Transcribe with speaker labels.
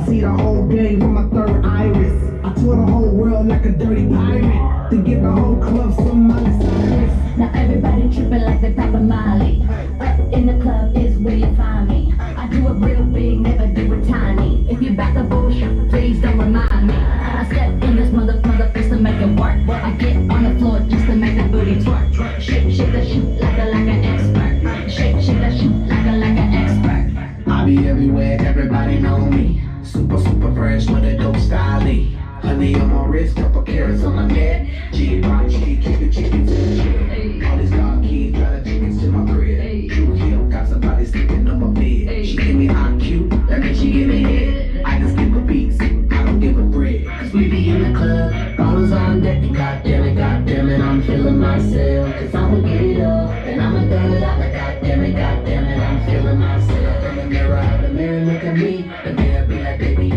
Speaker 1: See the whole game with my third iris. I tour the whole world like a dirty pirate to give the whole club some Miley Cyrus.
Speaker 2: Now everybody tripping like they Papa Miley. Up in the club is where you find me. I do it real big, never do it tiny. If you back the bullshit, please don't remind me. I step in this mother fist to make it work. I get on the floor just to make the booty twerk. Shake, shake that shoot like an expert. Shake, shake that shoot like an expert.
Speaker 1: I be everywhere, everybody know me. Super fresh with a dope style. Honey on my wrist, couple carats on my neck. Givenchy, keep it chicken to the check. All these car keys, drive the chickens to my crib. True Hill, got somebody sleeping on my bed. She give me hot cute, that means she give me head. I just give her beats, I don't give a thread. Cause we be in the club, bottles on deck. And goddamn it, I'm feeling myself. Cause I'ma get it up, and I'ma done it up. Like goddamn it, I'm feeling myself. In the mirror, look at me. The mirror be like, baby,